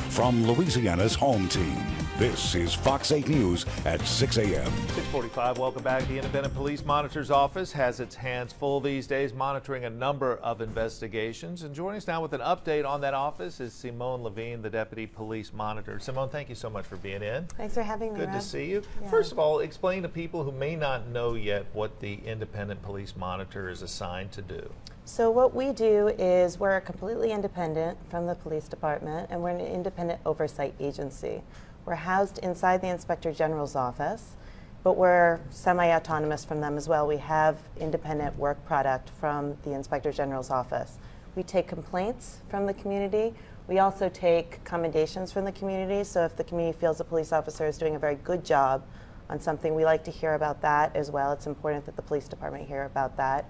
from Louisiana's home team. This is Fox 8 News at 6 a.m. 6:45. Welcome back. The Independent Police Monitor's office has its hands full these days monitoring a number of investigations. And joining us now with an update on that office is Simone Levine, the Deputy Police Monitor. Simone, thank you so much for being in. Thanks for having me, Good Rob. to see you. Yeah. First of all, explain to people who may not know yet what the Independent Police Monitor is assigned to do. So what we do is we're completely independent from the police department, and we're an independent oversight agency. We're housed inside the Inspector General's office, but we're semi-autonomous from them as well. We have independent work product from the Inspector General's office. We take complaints from the community. We also take commendations from the community. So if the community feels a police officer is doing a very good job on something, we like to hear about that as well. It's important that the police department hear about that.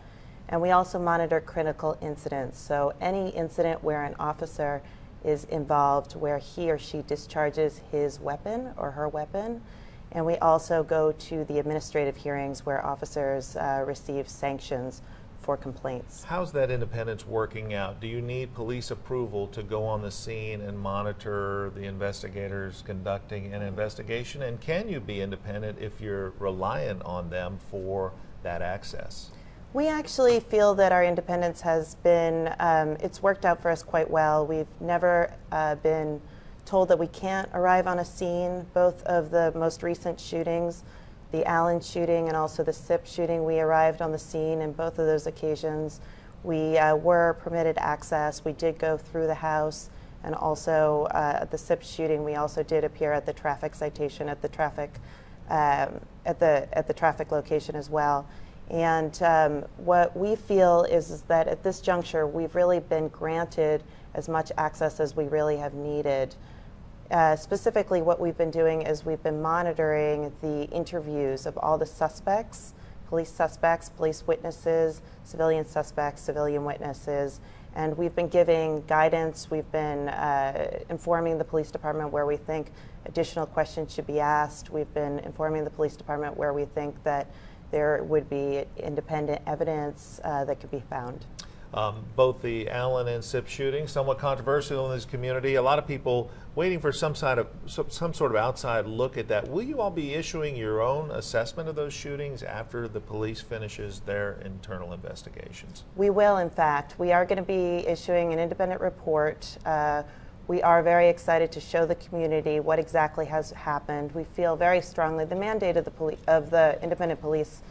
And we also monitor critical incidents. So any incident where an officer is involved where he or she discharges his weapon or her weapon. And we also go to the administrative hearings where officers receive sanctions for complaints. How's that independence working out? Do you need police approval to go on the scene and monitor the investigators conducting an investigation? And can you be independent if you're reliant on them for that access? We actually feel that our independence has been, it's worked out for us quite well. We've never been told that we can't arrive on a scene. Both of the most recent shootings, the Allen shooting and also the SIP shooting, we arrived on the scene in both of those occasions. We were permitted access. We did go through the house, and also at the SIP shooting, we also did appear at the traffic citation at the traffic traffic location as well. And what we feel is that at this juncture, we've really been granted as much access as we really have needed. Specifically, what we've been doing is we've been monitoring the interviews of all the suspects, police witnesses, civilian suspects, civilian witnesses, and we've been giving guidance. We've been informing the police department where we think additional questions should be asked. We've been informing the police department where we think that there would be independent evidence that could be found. Both the Allen and SIP shootings, somewhat controversial in this community. A lot of people waiting for some sort of outside look at that. Will you all be issuing your own assessment of those shootings after the police finishes their internal investigations? We will, in fact. We are going to be issuing an independent report. We are very excited to show the community what exactly has happened. We feel very strongly the mandate of the Independent Police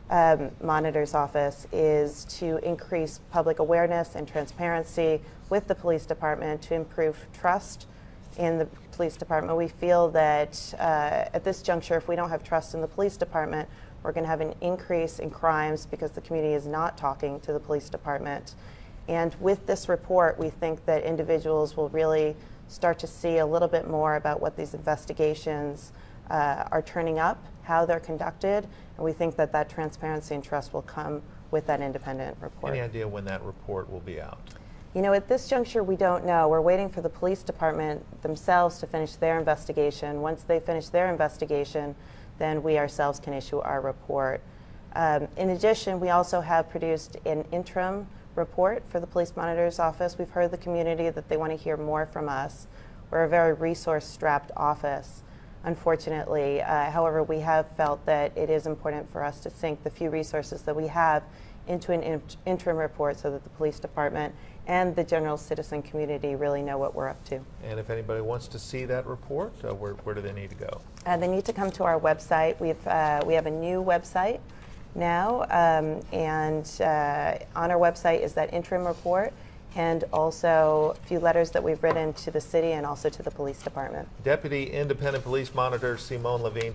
Monitor's office is to increase public awareness and transparency with the police department to improve trust in the police department. We feel that at this juncture, if we don't have trust in the police department, we're going to have an increase in crimes because the community is not talking to the police department. And with this report, we think that individuals will really start to see a little bit more about what these investigations are turning up, how they're conducted, and we think that that transparency and trust will come with that independent report. Any idea when that report will be out? You know, at this juncture, we don't know. We're waiting for the police department themselves to finish their investigation. Once they finish their investigation, then we ourselves can issue our report. In addition, we also have produced an interim report for the Police Monitor's office. We've heard the community that they want to hear more from us. We're a very resource-strapped office, unfortunately. However, we have felt that it is important for us to sink the few resources that we have into an interim report so that the police department and the general citizen community really know what we're up to. And if anybody wants to see that report, where do they need to go? They need to come to our website. We have a new website now, and on our website is that interim report and also a few letters that we've written to the city and also to the police department. Deputy Independent Police Monitor Simone Levine.